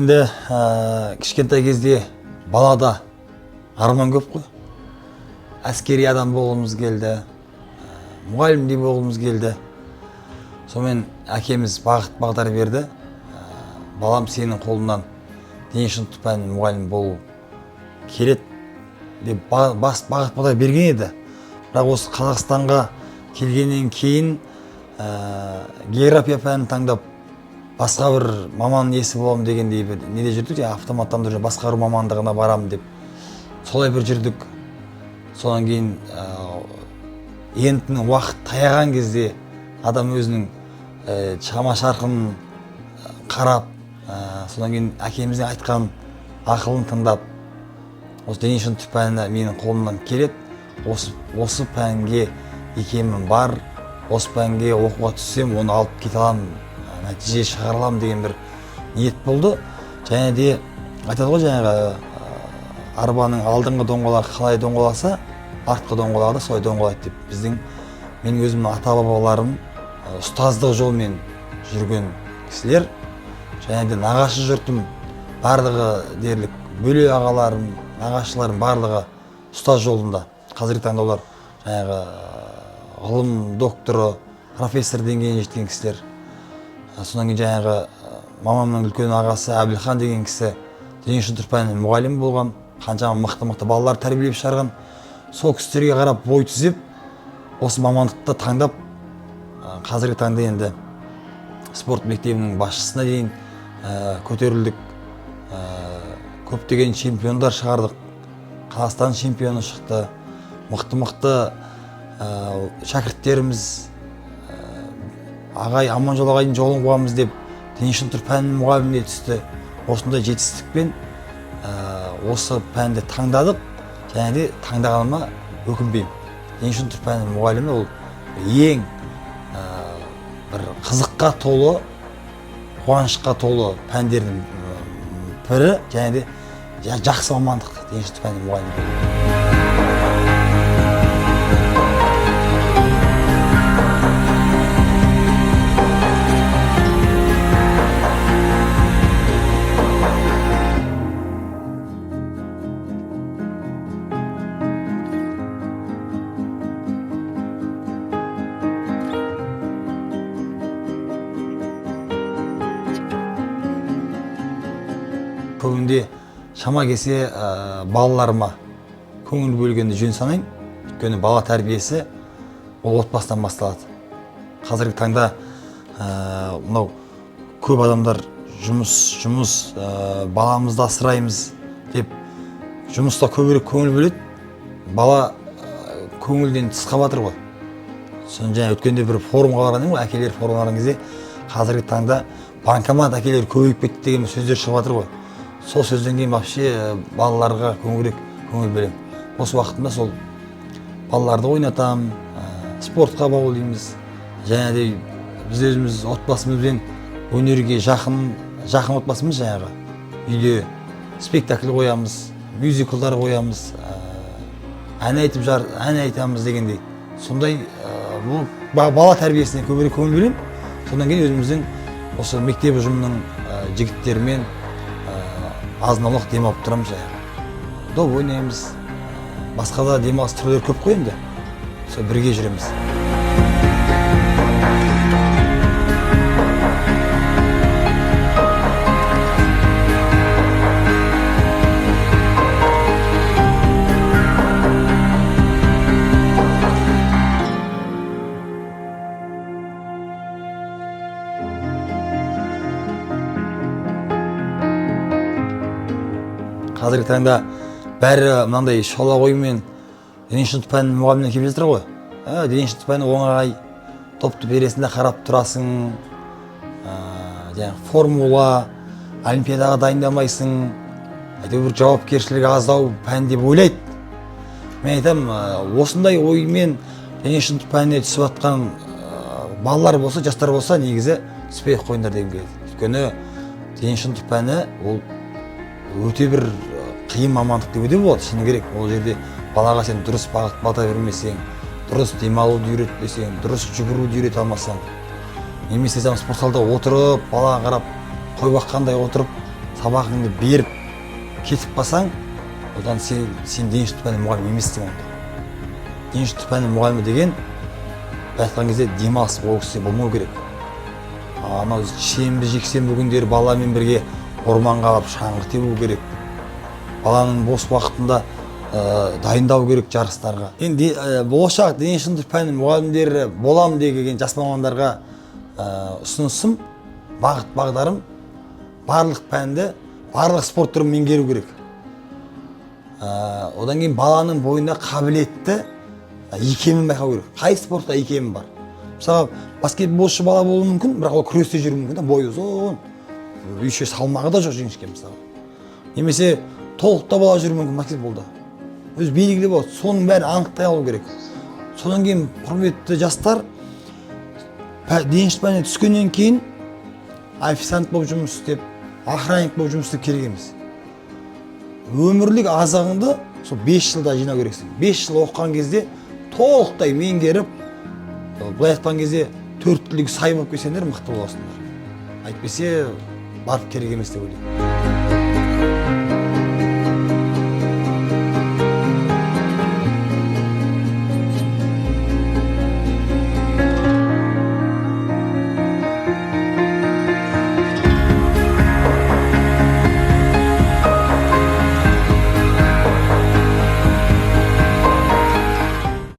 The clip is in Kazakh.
енді кішкентай кезде балада арман көп қой. Әскери адам болғымыз келді, мұғалімдей болғымыз келді. Сонымен әкеміз бағыт бағдар берді. Балам сенің қолынан дене шынықтыру пәнінің мұғалімі болу керек деп бағыт бағдар берген еді. Бірақ осы Қазақстанға келгеннен кейін география пәнін таңдап басқа бір маман иесі боламын дегендей бір неде жүрдік, автоматтан түрде басқару мамандығына барамын деп солай бір жүрдік. Содан кейін енді уақыт таяған кезде адам өзінің шама шарқын қарап, содан кейін әкеміздің айтқан ақылын тыңдап, осы дене шынықтыру пәні менің қолымнан келеді, осы пәнге екенмін бар, осы пәнге оқуға түссем, оны алып кете аламын, нәтиже шығара аламын деген бір ниет болды. Және де айтады ғой, жаңағы арбаның алдыңғы доңғалағы қалай доңғаласа, артқы доңғалағы да солай доңғалайды деп. Менің өзімнің ата-бабаларым ұстаздық жолмен жүрген кісілер. Және де нағашы жұртым барлығы дерлік, бөле ағаларым, нағашыларым барлығы ұстаз жолында. Қазіргі таңда олар жаңағы ғылым докторы, профессор деңгейіне жеткен кісілер. Содан кейін жаңағы мамамның үлкен ағасы Әбілхан деген кісі дене шынықтыру пәнінің мұғалімі болған, қаншама мықты балалар тәрбиелеп шығарған. Сол кісілерге қарап бой түзеп, осы мамандықты таңдап, қазіргі таңда енді спорт мектебінің басшысына дейін көтерілдік. Көптеген чемпиондар шығардық. Қазақстан чемпионы шықты. Мықты шәкірттеріміз, ағай Аманжол ағайдың жолын қуамыз деп дене шынықтыру пәнінің мұғаліміне түсті. Осындай жетістікпен осы пәнді таңдадық, және де таңдағаныма өкінбеймін. Дене шынықтыру пәнінің мұғалімі ол ең бір қызыққа толы, қуанышқа толы пәндердің бірі, және де жақсы мамандық дене шынықтыру пәнінің мұғалімі. Көбінде шама келсе балаларыма көңіл бөлгенді жөн санаймын. Өйткені бала тәрбиесі ол отбасынан басталады. Қазіргі таңда мынау көп адамдар жұмыс баламызды асыраймыз деп жұмыста көбірек көңіл бөледі. Бала көңілден тысқа батыр ғой. Соны жаңа өткенде бір форумға барған едім ғой, әкелер форумға барған кезде қазіргі таңда банкомат әкелер көбейіп кетті деген сөздер шығып жатыр ғой. Сол сөзден кейін вообще балаларға көңіл бөлемін. Осы уақытында сол балаларды ойнатам, спортқа баулимыз. Және де біз өзіміз отбасымызбен өнерге жақын отбасымыз жаңағы. Үйде спектакль қоямыз, мюзиклдар қоямыз, ән айтамыз дегендей. Сондай бала тәрбиесіне көбірек көңіл бөлемін. Содан кейін өзіміздің осы мектеп ұжымының жігіттерімен азын-аулақ демалып тұрамыз жаңағы. Доп ойнаймыз. Басқа да демалыс түрлері көп қой енді. Сол бірге жүреміз. Қазіргі таңда бәрі мынандай шала оймен дене шынықтыру пәнінің мұғаліміне келіп жатыр ғой. Дене шынықтыру пәні оңай, топты бересінде қарап тұрасың, формула, олимпиадаға дайындамайсың, бір жауапкершілігі аздау пән деп ойлайды. Мен айтам, осындай оймен дене шынықтыру пәніне түсіп жатқан балалар болса, жастар болса, негізі түспей қойыңдар дегім келеді. Өйткені дене шынықтыру пәні ол өте бір қиын мамандық деп өте болады. Шыны керек, ол жерде балаға сен дұрыс бағыт бата бермесең, дұрыс демалуды үйретпесең, дұрыс жүгіруді үйрете алмасаң, немесе спорт залда отырып, балаға қарап, қой баққандай отырып, сабағыңды беріп кетіп қалсаң, одан сен дене шынықтыру пәні мұғалімі емессің онда. Дене шынықтыру пәні мұғалімі деген былай айтқан кезде демалыс ол кісі болмау керек. Анау сенбі жексенбі күндері баламен бірге орманға барып шаңғы тебу керек. Баланың бос уақытында дайындау керек жарыстарға. Енді болашақ дене шынықтыру пәні мұғалімдері болам деген жас мамандарға ұсынысым, бағыт бағдарым барлық пәнді, барлық спорт түрін меңгеру керек. Одан кейін баланың бойында қабілетті икемін байқау керек. Қай спортта икемі бар? Мысалы, баскетболшы бала болуы мүмкін, бірақ ол күресте жүру мүмкін, бойы ұзын, үйше салмағы да жоқ жіңішке мысалы. Немесе толықта бала жүру мүмкін баскетболда. Өз белгілі болады, соның бәрін анықтай алу керек. Содан кейін құрметті жастар, дене шынықтыру пәніне түскеннен кейін официант болып жұмыс істеп, охранник болып жұмыс істеп керек емес. Өмірлік азығыңды сол 5 жылда жинау керексің. 5 жыл оқыған кезде толықтай меңгеріп, былай айтқан кезде 4 тілге сай болып келсеңдер мықты боласыңдар. Әйтпесе барып керек емес деп ойлаймын.